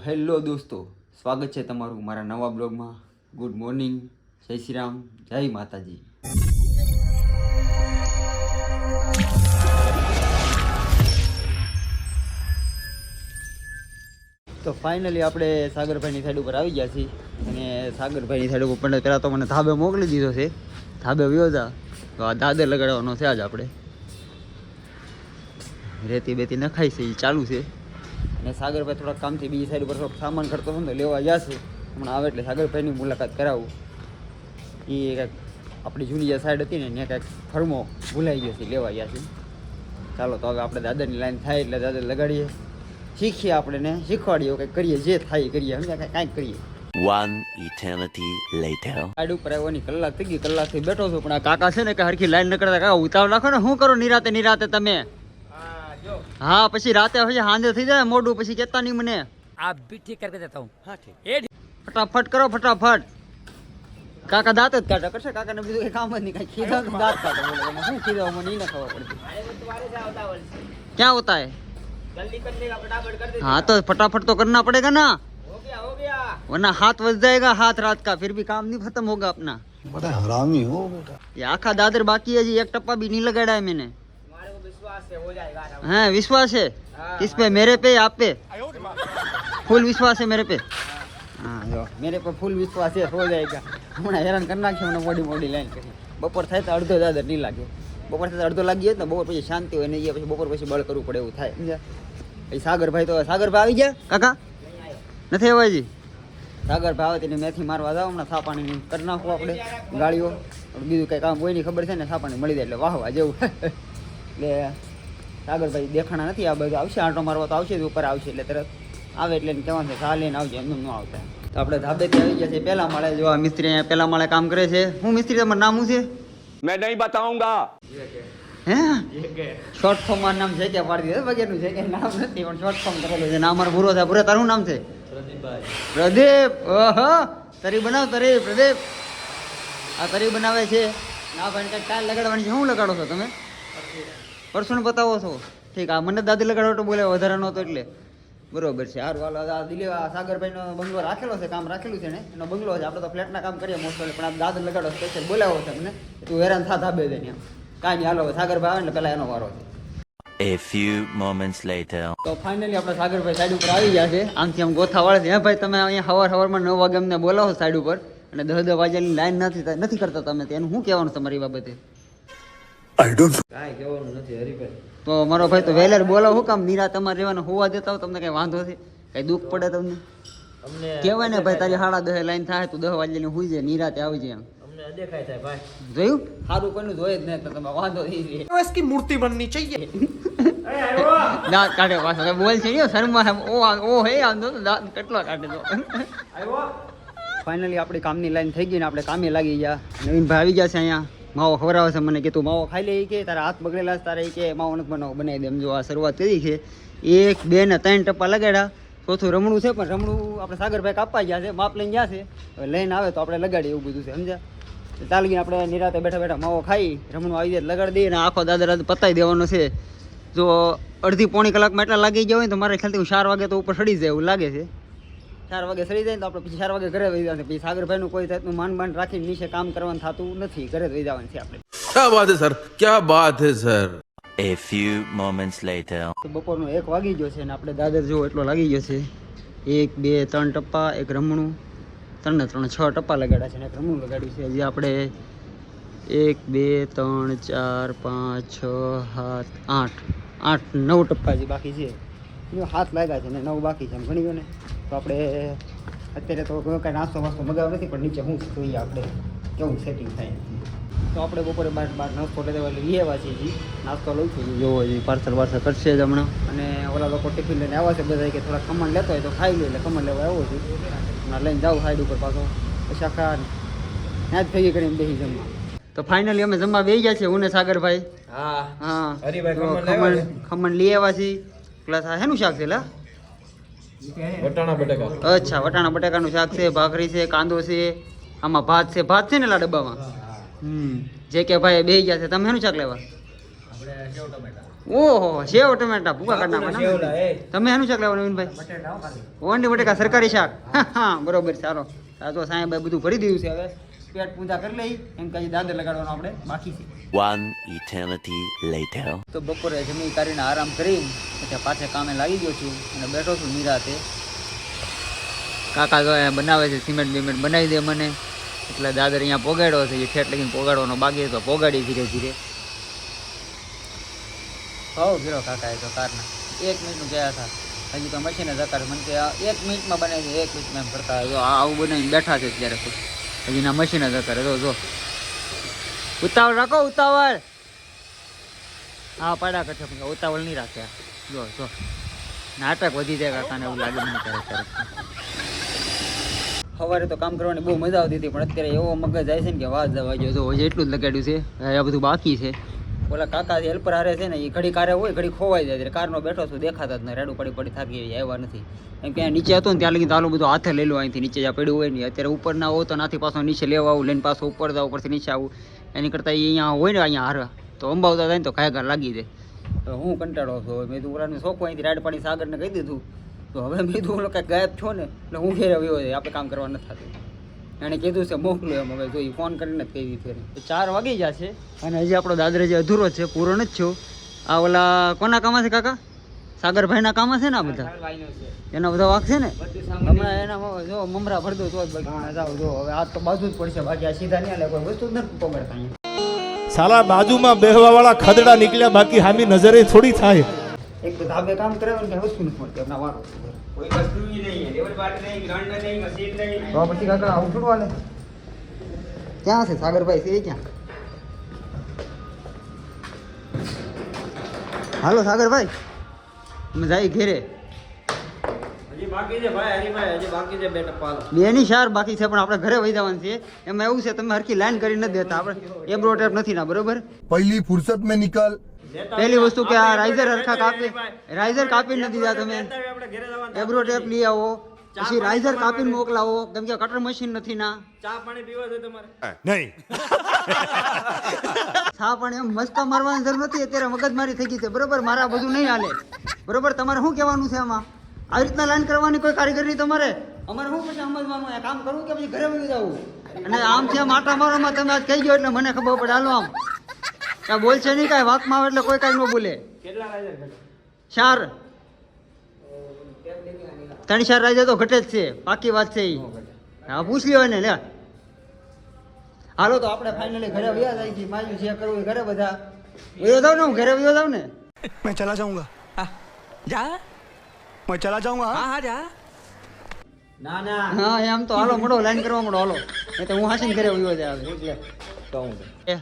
Hello દોસ્તો, સ્વાગત છે તમારું મારા નવા બ્લોગમાં. ગુડ મોર્નિંગ, જય શ્રી રામ, જય માતાજી. તો ફાઇનલી આપણે સાગરભાઈની સાઈડ ઉપર આવી ગયા છીએ. અને સાગરભાઈની સાઈડ ઉપર પહેલાં તો મને ધાબે મોકલી દીધો છે. ધાબે વ્યો જા તો આ દાદર લગાડવાનો છે. આજ આપણે રેતી બેતી નખાઈ છે, એ ચાલુ છે. અને સાગરભાઈ થોડાક કામથી બીજી સાઈડ ઉપર થોડોક સામાન કરતો હતો ને લેવા જશે. હમણાં આવે એટલે સાગરભાઈની મુલાકાત કરાવું. એ કાંઈક આપણી જૂની જે સાઈડ હતી ને ત્યાં કાંઈક ફરમો ભૂલાઈ ગયો છે, લેવા ગયા છે. ચાલો તો હવે આપણે દાદરની લાઈન થાય એટલે દાદર લગાડીએ, શીખીએ, આપણે ને શીખવાડીએ, કંઈક કરીએ, જે થાય એ કરીએ, સમજ્યા? કાંઈક કરીએ. One eternity later. સાઈડ ઉપર આવવાની કલાક થઈ ગઈ, કલાકથી બેઠો છું, પણ આ કાકા છે ને કે હરખી લાઈન ન કરતા. કાકા ઉતાવળ રાખો ને, શું કરો નિરાતે નિરાતે તમે? હા, પછી રાતે પછી સાંજે થઈ જાય મોડું, પછી કેતા નહીં મને. आप भी ठीक करके देता हूँ. हाँ ठीक. ફટાફટ કરો, ફટાફટ. કાકા દાંત જ કાઢા કરશે. કાકાને બીજું કઈ કામ જ નહીં, કઈ ખીધા તો દાંત કાઢે. બોલે શું ખીધા, મને નહીં ખબર પડતી. ક્યાં હોતા है? जल्दी कर लेगा, फटाफट कर दे. हाँ तो फटाफट तो करना पड़ेगा ना, हो गया. वरना हाथ बच जाएगा, हाथ रात का, फिर भी काम नहीं खत्म होगा अपना. बड़ा हरामी हो बेटा. ये आखा दादर बाकी है जी, एक टप्पा भी नहीं लगाड़ा है मैंने. हमारे को विश्वास है, हो जाएगा. हाँ विश्वास है. किस पे? मेरे पे, आप पे? फुल विश्वास है मेरे पे. हाँ जो मेरे पे फुल विश्वास है, हो जाएगा. હમણાં હેરાન કરી નાખ્યો મને, મોડી મોડી લાઈન કરી. બપોર થાય તો અડધો દાદર નહીં લાગે. બપોર થાય તો અડધો લાગી જાય ને, બપોર પછી શાંતિ હોય ને, એ પછી બપોર પછી બળ કરવું પડે એવું થાય, સમજ્યા? એ સાગરભાઈ તો સાગરભાઈ આવી ગયા કાકા? નથી આવ્યા હજી? સાગરભાઈ આવે તેને મેથી મારવા જાવ. હમણાં થા પાણી કરી નાખવું આપણે ગાડીઓ. બીજું કંઈ કામ કોઈની ખબર છે ને, થા પાણી મળી જાય એટલે વાહવા જેવું. એટલે સાગરભાઈ દેખાણા નથી. આ બધું આવશે, આંટો મારવા તો આવશે જ, ઉપર આવશે એટલે તરત આવે એટલે કહેવાનું છે સા લઈને આવજે, એમ ન આવતા. તો આપણે ધાબેથી આવી ગયા છે પહેલા માળે. જો આ મિસ્ત્રી અહીંયા પહેલા માળે કામ કરે છે. હું મિસ્ત્રી, તમારું નામ શું છે? मैं नहीं बताऊंगा. હે શોર્ટ ફોર્મમાં નામ છે કે પાડી દીધું વગેરેનું છે કે નામ નથી, પણ શોર્ટ ફોર્મ કરેલું છે. નામ મારો ભૂરો થાય. ભૂરો તારું નામ છે? પ્રદીપ. ઓહો, તરી બનાવ, તરી. પ્રદીપ આ તરી બનાવે છે. ના ભાઈ કંઈક ટાઈલ લગાડવાની છે. શું લગાડો છો તમે? પરસુણ બતાવો છો? ઠીક. આ મને દાદી લગાડો તો બોલે વધારે નહોતો એટલે બરોબર છે. સારું હાલો. આ દિલ્હી સાગરભાઈનો બંગલો રાખેલો છે, કામ રાખેલું છે ને, એનો બંગલો છે. આપણે તો ફ્લેટના કામ કરીએ મોસ્ટ ઓફ, પણ આ દાદર લગાડો સ્પેશિયલ બોલાવો છે મને. તું હેરાન થા ધાબે દે. કાંઈ નહીં, હાલો સાગરભાઈ આવે ને પહેલાં એનો વારો છે. A few moments later. તો ફાઇનલી આપણે સાગરભાઈ સાઈડ ઉપર આવી ગયા છે. આમથી આમ ગોથા વાળે છે. હે ભાઈ, તમે અહીંયા સવારમાં 9 વાગે અમને બોલાવો સાઈડ ઉપર, અને 10 વાગ્યાની લાઈન નથી કરતા તમે. એનું શું કહેવાનું તમારી બાબતે? I don't. કાંઈ કહેવાનું નથી હરીભાઈ. તો મારો ભાઈ તો વહેલા બોલાવો. શું કામ નિરાત તમારે રહેવાનું હોવા દેતા હો? તમને કઈ વાંધો છે? કઈ દુઃખ પડે તમને? કહેવાય ને ભાઈ, તારી 10:30 લાઈન થાય, તું 10 વાગ્યાની હુઈ જાય, નિરાતે આવી જાય. અમને દેખાય થાય ભાઈ. જોયું? સારું કોઈનું જોઈએ જ નહીં તો તમે વાંધો નહીં. इसकी मूर्ति बननी चाहिए. દાંત કાઢે પાછો બોલ છે ને શર્મા. ઓ હે આંધો તો દાંત કેટલો કાઢે તો. ફાઇનલી આપણી કામની લાઈન થઈ ગઈ ને આપણે કામે લાગી ગયા. નવીનભાઈ આવી ગયા છે અહીંયા. માવો ખવડાવે છે મને કે તું માવો ખાઈ લે, કે તારા હાથ બગડેલા છે, તારે કે માવો નથી બનાવી દે. એમ જો આ શરૂઆત કરી છે. 1, 2 ને 3 ટપ્પા લગાડ્યા. ચોથું રમણું છે, પણ રમણું આપણે સાગરભાઈ કાપવા ગયા છે, માપ લઈને ગયા છે. હવે લઈને આવે તો આપણે લગાડીએ, એવું બધું છે, સમજ્યા? ચાલી ગઈને આપણે નિરાતે બેઠા બેઠા માવો ખાઈ, રમણું આવી જાય લગાડી દઈએ અને આખો દાદર પતાવી દેવાનો છે. જો અડધી પોણી કલાકમાં એટલા લાગી ગયા હોય તો મારે ખ્યાલથી હું 4 વાગે તો ઉપર સડી જાય એવું લાગે છે. 4 વાગે સડી જાય તો આપણે પછી 4 વાગે ઘરે વહી જવાનું. પછી સાગરભાઈનું કોઈ જાતનું માન રાખીને નીચે કામ કરવાનું થતું નથી, ઘરે વહી જવાનું છે આપણે. क्या बात है सर, क्या बात है सર. A few moments later. તો બપોરનો 1 વાગી ગયો છે અને આપણે દાદર જેવો એટલો લાગી ગયો છે. 1, 2, 3 ટપ્પા, એક રમણું, 3 ને 3 6 ટપ્પા લગાડ્યા છે ને એક રમણું લગાડ્યું છે. હજી આપણે 1, 2, 3, 4, 5, 6, 7, 8, 9 ટપ્પા હજી બાકી છે. 7 લાગ્યા છે ને 9 બાકી છે. એમ ગણી ગયો ને તો આપણે અત્યારે તો કાંઈ નાસ્તો વાસ્તો મગાવ નથી, પણ નીચે શું જોઈએ આપણે કેવું સેટિંગ થાય. તો આપણે બપોરે બહાર નાસ્તો લેવા લઈ આવ્યા છીએ. જી નાસ્તો લઉં છું, જોવો હજી પાર્સલ વાર્સલ કરશે જ હમણાં. અને ઓલા લોકો ટિફિન લઈને આવ્યા છે બધા, કે થોડા ખમણ લેતો હોય તો ખાઈ લે, એટલે ખમણ લેવા આવ્યો છું. હમણાં લઈને જાઉં સાઈડ ઉપર પાછો, પછી આખા ત્યાં જ ભેગી કરીને બેસી જમવા. તો ફાઇનલી અમે જમવા બેસી ગયા છીએ, હું ને સાગરભાઈ. હા ખમણ લઈ આવ્યા છીએ. પ્લસ આ શેનું શાક છે? લા વટાણા બટાકા. અચ્છા, વટાણા બટાકાનું શાક છે, ભાખરી છે, કાંદો છે, આમાં ભાત છે. ભાત છે ને લા ડબ્બામાં? જે કે ભાઈ બે ગયા છે. તમે શેનું શાક લેવા? ઓહો સેવ ટમેટા ભૂકા કરી સેવલા, નાખવાના એ. તમે એનું શાક લાવવાનું નવીનભાઈ બટેટા હો ખાલી. ઓંડી બટેકા સરકારી શાક હા બરોબર ચાલો આ તો સાહેબ બધું ભરી દીધું છે હવે પેટ પૂજા કરી લઈ એમ કઈ દાદર લગાડવાનો આપણે બાકી છે One eternity later. તો બપોરે જમી કરીને આરામ કરી પછી પાછા કામે લાગી ગયો છું અને બેઠો છું નિરાતે કાકા જો અહીંયા બનાવે છે સિમેન્ટ બિમેન્ટ બનાવી દે મને એટલે દાદર અહીંયા પોગાડ્યો છે એ ઠેઠ લગીને પોગાડવાનો બાકી તો પોગાડી ધીરે ધીરે હો ગીરો કાકા એ તો કારના 1 મિનિટનું ગયા હતા હજી તો મશીને જકાર મને કે 1 મિનિટમાં બનાવી દે 1 મિનિટમાં એમ કરતા જો આવું બનાવીને બેઠા છે ત્યારે હજી ના મશીને જકાર જો ઉતાવળ રાખો ઉતાવળ હા પાડા કરશે પણ ઉતાવળ નહીં રાખ્યા જો નાટક વધી જાય કાકાને એવું લાગે મને ક્યારેક સવારે તો કામ કરવાની બહુ મજા આવતી હતી પણ અત્યારે એવો મગજ જાય છે ને કે વાહ જવા જો હજી એટલું જ લગાડ્યું છે આ બધું બાકી છે ઓલા કાકા હેલ્પર હારે છે ને એ ઘડી કારે હોય ઘડી ખોવાઈ જાય એટલે કારનો બેઠો છું દેખાતા જ નહીં રેડું પડી થાકી આવ્યા નથી એમ કે નીચે હતું ને ત્યાં લગી તાલું બધું હાથે લઈ લો અહીંથી નીચે જ્યાં પડ્યું હોય ને અત્યારે ઉપર ના હોય તો નાથી પાછો નીચે લેવા આવું લઈને પાછો ઉપર જાવ ઉપરથી નીચે આવું એની કરતાં અહીંયા હોય ને અહીંયા હારવા તો અંબાવતા થાય ને તો ઘાય ઘર લાગી જાય તો હું કંટાળો છું મેં તું ઓલાને શોખ અહીંથી રાડ પાડી સાગરને કહી દીધું તો હવે મેં તું ઓલો કાંઈક ગાયબ છો ને એટલે હું ઘેર આવ્યો છે આપણે કામ કરવા નથી થતું એણે કીધું છે મોકલું એમ હવે જો એ ફોન કરીને જ કહી દીધું એને 4 વાગી જશે અને હજી આપણો દાદર જે અધૂરો છે પૂરો નથી થયો આ ઓલા કોના કામ છે કાકા સાગરભાઈના કામ છે ને આ બધા ભાઈનો છે. એના બધા વાક છે ને બધું સામાન હમણાં એના જો મમરા ભર દો તો જ બાકી જાઓ જો હવે આ તો બાજુ જ પડશે બાકી આ સીધા નહીં હાલે કોઈ વસ્તુ જ નથી પકડતા અહીંયા સાલા બાજુમાં બેહવા વાળા ખદડા નીકળ્યા બાકી હામી નજરે થોડી થાય એક તો ધાબે કામ કરે ને કે વસ્તુ નથી મળતી એમના વારો કોઈ વસ્તુ ઈ નહીં, લેવલ બાટ નહીં, ગ્રાઇન્ડર નહીં, મશીન નહીં. તો પછી કાકા આવું થોડું હાલે ક્યાં છે સાગરભાઈ છે એ ક્યાં હાલો સાગરભાઈ અમે જાય ઘેરે હજી બાકી છે ભાઈ હરીભાઈ, હજી બાકી છે બે ટપ્પા હાલો. બેની શાર બાકી છે પણ આપણે ઘરે વહી જવાનું છે એમાં એવું છે તમે હરખી લાઈન કરી નથી દેતા આપણે એબ્રો ટેપ નથી ના બરોબર पहली फुर्सत में निकल પહેલી વસ્તુ કે આ રાઇઝર હરખા કાપી રાઇઝર કાપી નથી દીધા તમે આપણે ઘરે જવાનું. એબ્રો ટેપ લઈ આવો પછી રાઇઝર કાપીને મોકલાવો કેમ કે કટર મશીન નથી ના ચા પાણી પીવા છે તમારે? છા પણ એમ મસ્કા મારવાની જરૂર નથી અત્યારે મગજમારી થઈ ગઈ છે બરોબર મારા બધું નહીં હાલે બરોબર તમારે શું કહેવાનું છે આમાં આવી રીતના લાઈન કરવાની કોઈ કારીગર નહીં તમારે અમારે શું પછી સમજવાનું આ કામ કરવું કે પછી ઘરે વહી જવું અને આમ છે આટા મારવામાં તમે આજ કહી ગયો એટલે મને ખબર પડે હાલો આમ ત્યાં બોલશે નહીં કાંઈ વાકમાં આવે એટલે કોઈ કાંઈ ન બોલે કેટલા રાઈઝર ઘટે? 4 3-4 રાઈઝર તો ઘટે જ છે પાકી વાત છે ઈ હા પૂછ લ્યો એને લે હાલો તો આપણે ફાઇનલી ઘરે વયા જાય છે માયું છે કરવું એ ઘરે બધા વયો જાવ ને હું ઘરે વયો જાવ ને मैं चला जाऊंगा मैं चला जाऊंगा ના ના હા એમ તો હાલો મોડો લાઈન કરવા મોડો હાલો એ તો હું હાસીને ઘરે વયો જાય એ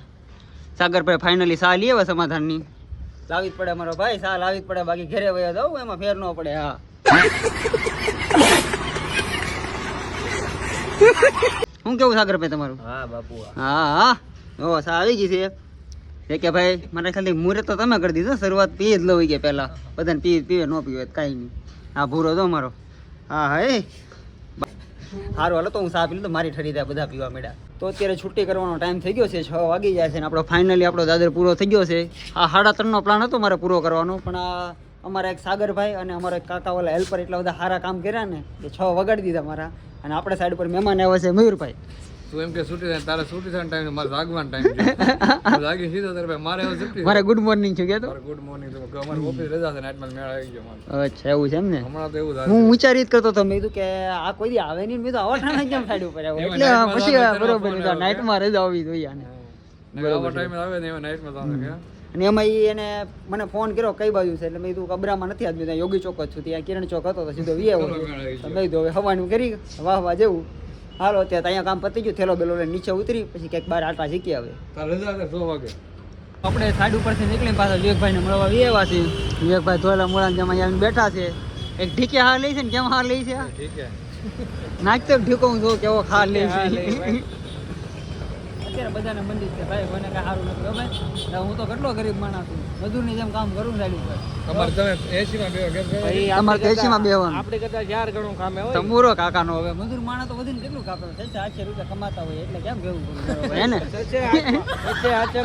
સાગરભાઈ ફાઇનલી સા લઈ આવે સમાધાનની લાવી જ પડે મારો ભાઈ સા લાવી જ પડે બાકી ઘરે વયો જાવ એમાં ફેર ન પડે હા શું કેવું સાગરભાઈ તમારું હા બાપુ હા હા ઓ સા આવી ગઈ છે એ કે ભાઈ મારા ખાલી મુહૂર્ત તો તમે કરી દીધો શરૂઆત પીએ જ લઈ ગયા પહેલાં બધાને પીવે ન પીવે કાંઈ નહીં હા ભૂરો તો મારો હા હા એ સારું હાલો તો હું સા પી તો મારી ઠરી થાય બધા પીવા મળ્યા તો અત્યારે છુટ્ટી કરવાનો ટાઈમ થઈ ગયો છે 6 વાગી જાય છે ને આપણો ફાઇનલી આપણો દાદર પૂરો થઈ ગયો છે આ 3:30નો પ્લાન હતો મારે પૂરો કરવાનો પણ આ અમારા એક સાગરભાઈ અને અમારા એક કાકા વાળા હેલ્પર એટલા બધા સારા કામ કર્યા ને કે 6 વગાડી દીધા મારા અને આપણે સાઈડ પર મહેમાન આવ્યા છે મયુરભાઈ તું એમ કે છૂટી થાય તારે છૂટી થાય ટાઈમ મારે જાગવાનો ટાઈમ જાગી સીધો તારે ભાઈ મારે હવે છૂટી મારે ગુડ મોર્નિંગ છું કે તો ગુડ મોર્નિંગ તો અમારી ઓફિસ રજા છે નાઇટમાં મેળ આવી ગયો મારે અચ્છા એવું છે એમ ને હમણાં તો એવું થાય હું વિચારી જ કરતો હતો મેં કીધું કે આ કોઈ દી આવે નહીં મેં તો આવા ઠાણા કેમ સાઈડ ઉપર આવ્યો એટલે પછી બરોબર નાઇટમાં રજા આવી જોઈએ આને આવા ટાઈમે આવે ને એવા નાઇટમાં તો કે અને એમાં એને મને ફોન કર્યો કઈ બાજુ છે એટલે મેં કીધું કબરામાં નથી આજ ત્યાં યોગી ચોક જ છું ત્યાં કિરણ ચોક હતો તો સીધો વી આવ્યો મેં કીધું હવે હવાનું કરી વાહ વાહ જેવું હાલો ત્યાં અહીંયા કામ પતી ગયું થેલો બેલો લઈને નીચે ઉતરી પછી ક્યાંક બહાર આટા શીખી આવે તારે રજા છે 6 વાગે આપણે સાઈડ ઉપરથી નીકળીને પાછા વિવેકભાઈને મળવા આવ્યા છે વિવેકભાઈ ધોયેલા મોળાને જેમાં આવીને બેઠા છે એક ઢીકે હાર લઈ છે ને કેમ હાર લઈ છે ઠીક છે નાખતો ઢીકો હું જોઉં કેવો હાર લઈ છે અત્યારે બધાને મંદી છે ભાઈ કોઈને કાંઈ સારું નથી ગમે એટલે હું તો કેટલો ગરીબ માણસ છું મજૂરની જેમ કામ કરું સાઈડ ઉપર તમારે તમે એસી માં બેહો કેમ તમારે તો એસીમાં બેહવાનું આપણે કરતા 4 ગણું કામે હોય તમુરો કાકાનો હવે મજૂર માણસ તો વધીને કેટલું કાપે છે 800 રૂપિયા કમાતા હોય એટલે કેમ કેવું હે ને સચ્ચે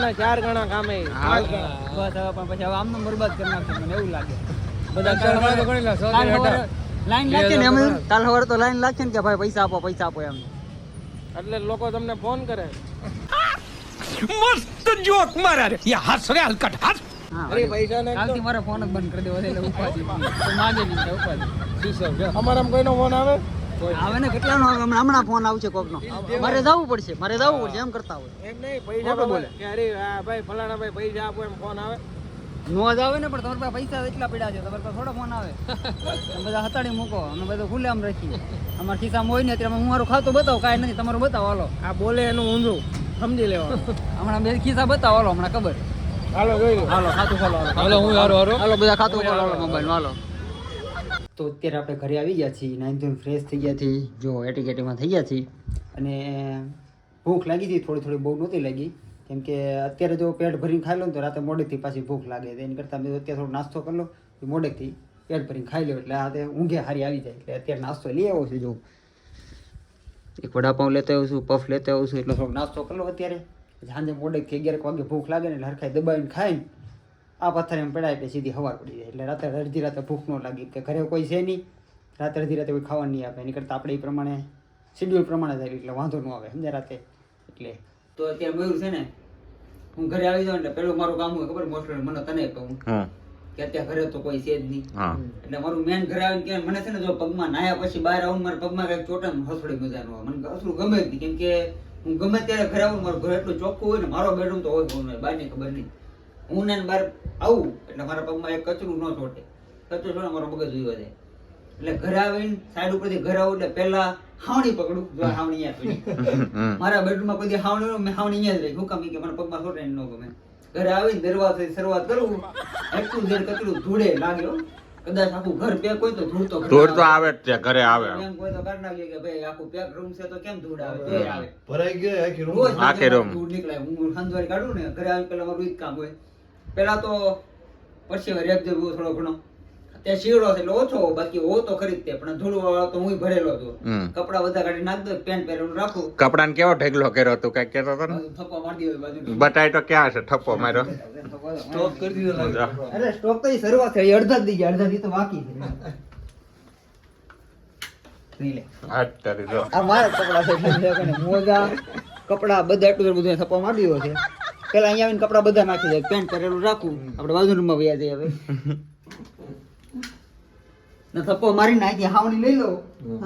ના 4 ગણા કામે બસ હવે પણ પછી હવે આમને બરબાદ કરી નાખશે મને એવું લાગે બધા તો ગણી લો 100 લાઈન લાગશે ને એમ કાલ સવારે તો લાઈન લાગશે ને કે ભાઈ પૈસા આપો એમ એટલે લોકો તમને ફોન કરે અરે પૈસા ને કાલથી મારે ફોન જ બંધ કરી દેવો છે એટલે ઉપાધિ કોઈ માગે નહીં એટલે ઉપાધિ અમારામાં કોઈનો ફોન આવે આવે ને કેટલાનો આવે હમણાં ફોન આવશે કોકનો મારે જવું પડશે એમ કરતા હોય એમ નહીં પૈસા બોલે કે અરે આ ભાઈ ફલાણા ભાઈ પૈસા આપો એમ ફોન આવે નો જ આવે ને પણ તમારી પાસે પૈસા એટલા પડ્યા છે તમારે પાસે થોડા ફોન આવે તમે બધા હતાડી મૂકો અમે બધું ખુલ્લે આમ રાખીએ અમારા ખિસ્સામાં હોય ને અત્યારે હું મારું ખાતું બતાવો કાંઈ નથી તમારું બતાવો હાલો આ બોલે એનું ઊંધું સમજી લેવાનું હમણાં બે ખિસ્સા બતાવો હાલો હમણાં ખબર હાલો જોઈ લો હાલો ખાતું ખોલો હાલો હું હારો બધા ખાતું ખોલો મોબાઈલ હાલો તો અત્યારે આપણે ઘરે આવી ગયા છીએ નાઈન ધોઈને ફ્રેશ થઈ ગયા છીએ જો એટીકેટીમાં થઈ ગયા છીએ અને ભૂખ લાગી હતી થોડી બહુ નહોતી લાગી કેમ કે અત્યારે જો પેટ ભરીને ખાઈ લો ને તો રાતે મોડેકથી પાછી ભૂખ લાગે એની કરતાં મેં અત્યારે થોડો નાસ્તો કરી લો મોડેકથી પેટ ભરીને ખાઈ લો એટલે આ ઊંઘે હારી આવી જાય એટલે અત્યારે નાસ્તો લઈ આવ્યો છું જો એક વડાપાઉં લેતો આવું છું પફ લેતો આવું છું એટલે થોડોક નાસ્તો કરી લો અત્યારે સાંજે મોડેકથી 11 વાગે ભૂખ લાગે ને એટલે હરખાઈ દબાવીને ખાઈને આ પથ્થર એમ પડાય એટલે સીધી હવાર પડી જાય એટલે રાતે અડધી રાતે ભૂખ ન લાગી કે ઘરે કોઈ છે નહીં રાતે અડધી રાતે કોઈ ખાવાનું નહીં આપે એની કરતાં આપણે એ પ્રમાણે શેડ્યુલ પ્રમાણે થાય એટલે વાંધો ન આવે સમજ્યા રાતે એટલે તો અત્યારે મયુર છે ને હું ઘરે આવી જાઉં એટલે પેલું મારું કામ હોય ખબર મોસ્ટલી મને તને કહું કે અત્યારે ઘરે તો કોઈ છે જ નહીં એટલે મારું મેન ઘરે આવીને કે મને છે ને જો પગમાં નાયા પછી બહાર આવું મારા પગમાં કઈક ચોટે ને હસડી મજા ન આવે મને હસડું ગમે જ નહીં કેમ કે હું ગમે ત્યારે ઘરે આવું મારું ઘર એટલું ચોખ્ખું હોય ને મારો બેડરૂમ તો હોય બહારની ખબર નહીં હું ને બહાર આવું એટલે મારા પગમાં એક કચરું ન ચોટે કચરું છોડે મારો મગજ જોયો જાય એટલે ઘરે આવીને સાઈડ ઉપરથી ઘરે આવું એટલે પહેલા હાવણી પકડું જો હાવણી અહીંયા પડી મારા બેડરૂમમાં કોઈ હાવણી મેં હાવણી અહીંયા જ રહી હું કામ કે મને પગમાં ચોટે ન ગમે ઘરે આવીને દરવાજે શરૂઆત કરું એટલું દેર કચરું ધૂળે લાગ્યો કદાચ આખું ઘર પેક હોય તો ધૂળ તો આવે જ છે ઘરે આવે એમ કોઈ તો કરી નાખીએ કે ભાઈ આખું પેક રૂમ છે તો કેમ ધૂળ આવે તો આવે ભરાઈ ગયો આખી રૂમ રોજ આખી રૂમ. ધૂળ નીકળે હું સંજવારી કાઢું ને ઘરે આવીને પેલા મારું ઈ જ કામ હોય પેલા તો પછી રેપ જેવું થોડો ઘણો ત્યાં શીવડો છે એટલે ઓછો બાકી હો તો ખરી જ તે પણ ધૂળ વાળો તો હું ભરેલો હતો કપડા બધા કાઢી નાખ દો પેન્ટ પહેરેલું રાખું કપડાને કેવો ઢગલો કર્યો તું કઈ કેતો હતો ને થપ્પો મારી દીધો બાજુ બટાઈ તો ક્યાં છે ઠપ્પો માર્યો સ્ટોક કરી દીધો લાગે. અરે સ્ટોક તો ઈ શરૂઆત થઈ અડધા જ દી ગયા અડધા દી તો બાકી છે નહીં લે અત્યારે જો આ મારા કપડા છે એટલે મને મોજા કપડા બધા એટલું બધું થપ્પો મારી દીધો છે પેલા અહીંયા આવીને કપડા બધા નાખી દે પેન્ટ પહેરેલું રાખું આપણે બાજુ રૂમમાં વયા જઈએ હવે ને થપ્પો મારી નાખી હાવણી લઈ લો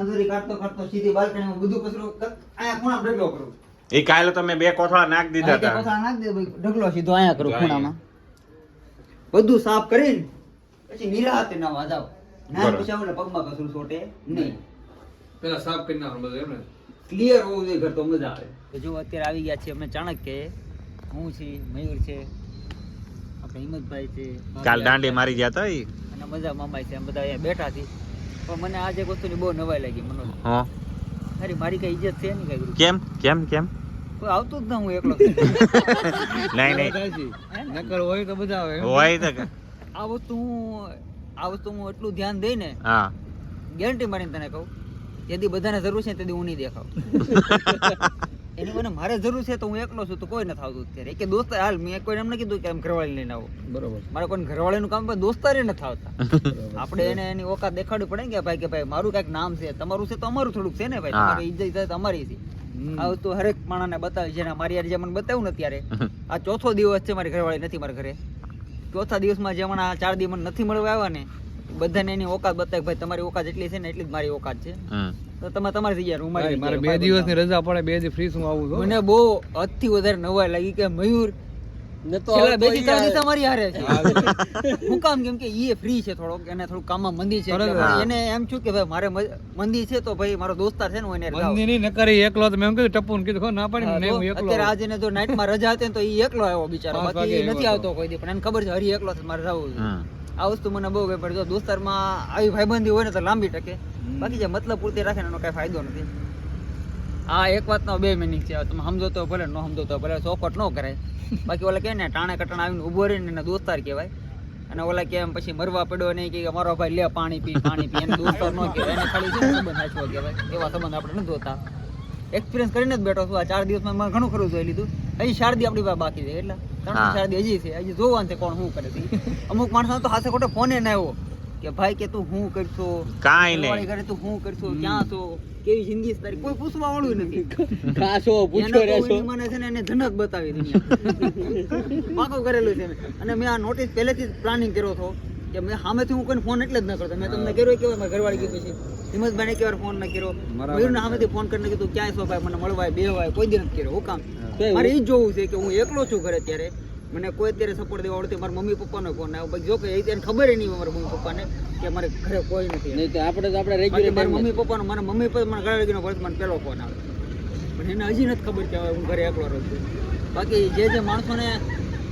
અંદરી કાઢતો સીધી બાલ્કણીમાં બધું કચરું અહીંયા ખૂણા ઢગલો કરું એ કાલે તો મેં 2 કોથળા નાખ દીધા હતા પાછા નાખ દે ભાઈ ઢગલો સીધો અહીંયા કરું ખૂણામાં બધું સાફ કરીને પછી નિરાતે નાવા જાવ ના પછી આવું ને પગમાં કચરું છોટે નહીં પેલા સાફ કરી નાખવાનું બધું એમ ને ક્લિયર હોવું જોઈએ ઘર તો મજા આવે જો અત્યારે આવી ગયા છે અમે ચાણક્ય હું છું મયુર છે આપણે હિંમતભાઈ છે કાલ દાંડી મારી ગયા તા ઈ અને મજા મામાઈ છે એમ બધા અહીંયા બેઠા છે પણ મને આજે એક વસ્તુની બહુ નવાઈ લાગી મને હા અરે મારી કઈ ઇજ્જત છે નહીં કઈ કેમ કોઈ આવતું જ ના હું એકલો નહીં નકર હોય તો બધા આવે એમ. હોય તો કે. આ વસ્તુ હું એટલું ધ્યાન દઈ ને હા ગેરંટી મારીને તને કહું જેથી બધાને જરૂર છે તેથી હું નહીં દેખાવ એની મને મારે જરૂર છે તો હું એકલો છું તો કોઈ નથી આવતું અત્યારે કે દોસ્ત હાલ મેં કોઈ એમ ન કીધું કે એમ ઘરવાળી લઈને આવો બરોબર મારે કોઈ ઘરવાળીનું કામ પર દોસ્તારે નથી આવતા આપણે એને એની ઓકાત દેખાડવી પડે કે ભાઈ મારું કઈક નામ છે તમારું છે તો અમારું થોડુંક છે ને ભાઈ તમારી ઇજ્જત છે તો અમારી છે આ વસ્તુ હરેક માણસને બતાવી છે ને મારી યાર જે મને બતાવ્યું ને અત્યારે આ ચોથો દિવસ છે મારી ઘરવાળી નથી મારા ઘરે ચોથા દિવસમાં જે મને આ 4 દિવસ મને નથી મળવા આવ્યા ને બધાને એની ઓકાત બતાવી ભાઈ તમારી ઓકાત જેટલી છે ને એટલી જ મારી ઓકાત છે તો તમે તમારી થઈ ગયા હું મારે મારી 2 દિવસની રજા પડે 2 દી ફ્રી હું આવું છું મને બહુ હદથી વધારે નવાઈ લાગી કે મયુર છેલ્લા 2 થી 3 દિવસ અમારી હારે છે હું કામ કેમ કે ઈ ફ્રી છે થોડોક એને થોડું કામમાં મંદી છે એટલે એને એમ છું કે ભાઈ મારે મંદી છે તો ભાઈ મારો દોસ્તાર છે ને હું એને જાઉં. મંદી નહીં નકર ઈ એકલો તો મેં એમ કીધું ટપ્પુને કીધું ખો ના પાડી ને હું એકલો અત્યારે આજે ને જો નાઈટમાં રજા હતી ને તો ઈ એકલો આવ્યો બિચારો 5 વાગે બાકી નથી આવતો કોઈ દી પણ એને ખબર છે હરી એકલો છે મારે જવું છે આ વસ્તુ મને બહુ ગમે પણ જો દોસ્તારમાં આવી ભાઈબંધી હોય ને તો લાંબી ટકે બાકી જે મતલબ પૂરતી રાખે ને એનો કઈ ફાયદો નથી આ એક વાતનો બે મિનિંગ છે. તમે સમજો તો ભલે, ન સમજો તો ભલે, ચોખવટ ન કરાય. બાકી ઓલા કે ને ટાણે કટાણે આવીને ઊભો રહીને એને દોસ્તાર કહેવાય. અને ઓલા કે એમ પછી મરવા પડ્યો નહીં કે મારો ભાઈ લે પાણી પી એને દોસ્તાર ન કહેવાય, એને ખાલી છે ને સંબંધ હાચવો કહેવાય. એવા સંબંધ આપણે નથી જોતા. એક્સપિરિયન્સ કરીને જ બેઠો છું. આ 4 દિવસમાં મને ઘણું ખરું જોઈ લીધું. હજી 4 દી આપણી પાસે બાકી છે, એટલે 3-4 દી હજી છે. હજી જોવાનું છે કોણ શું કરે છે. અમુક માણસો તો હાથે ખોટો ફોને ના આવ્યો કે ભાઈ કે તું શું કરશો, કાંઈ નહીં. ઘરવાળી ઘરે તું શું કરશો, ક્યાં છો, કેવી જિંદગી છે તારી, કોઈ પૂછવા વાળું નથી. મને છે ને એને જનક બતાવી દીધી. પાકું કરેલું છે મેં. અને મેં આ નોટિસ પહેલેથી જ પ્લાનિંગ કર્યો હતો કે મેં સામેથી હું કોઈ ફોન એટલે જ ન કરતો. મેં તમને કર્યો કે મારા ઘરવાળી ગઈ પછી હિંમતભાઈને કેવાર ફોન ન કર્યો, મયુરને સામેથી ફોન કરીને કીધું ક્યાંય છો ભાઈ, મને મળવાય બેવાય, કોઈ દી નથી કર્યો. હું કામ મારે એ જ જોવું છે કે હું એકલો છું ઘરે અત્યારે, મને કોઈ અત્યારે સપોર્ટ દેવા આવડતી. મારા મમ્મી પપ્પાનો ફોન આવ્યો, જો કે એને ખબર નહીં મારા મમ્મી પપ્પાને કે મારે ઘરે કોઈ નથી. આપણે મારા મમ્મી પપ્પાનો, મારા મમ્મી પપ્પા મને ઘરે લગીનો મને પહેલો ફોન આવે, પણ એને હજી નથી ખબર કે હું ઘરે એકલો રહું છું. બાકી જે માણસોને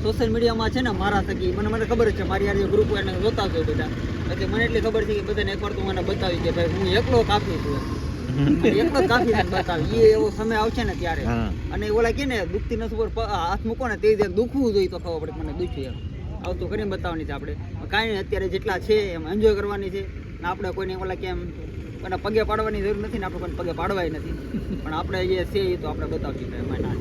સોશિયલ મીડિયામાં છે ને મારા થકી મને ખબર જ છે, મારી યાર જે ગ્રુપ એને જોતા હોય બધા, એટલે મને એટલી ખબર છે કે બધાને એકવાર તો મને બતાવી કે ભાઈ હું એકલો કાફી છું, એકલો જ કાફી છે બતાવી. એ એવો સમય આવશે ને ત્યારે. અને ઓલા કે ને દુખતી નથી ઉપર હાથ મૂકો ને તે દુખવું જોઈએ તો ખબર પડે મને દુખ્યું એમ આવતું કરીને બતાવવાની છે. આપણે કાંઈ નહીં, અત્યારે જેટલા છે એમ એન્જોય કરવાની છે. ને આપણે કોઈને ઓલા કેમ અને પગે પાડવાની જરૂર નથી ને આપણે કોઈને પગે પાડવાય નથી, પણ આપણે જે છે એ તો આપણે બતાવશું એમાં ના.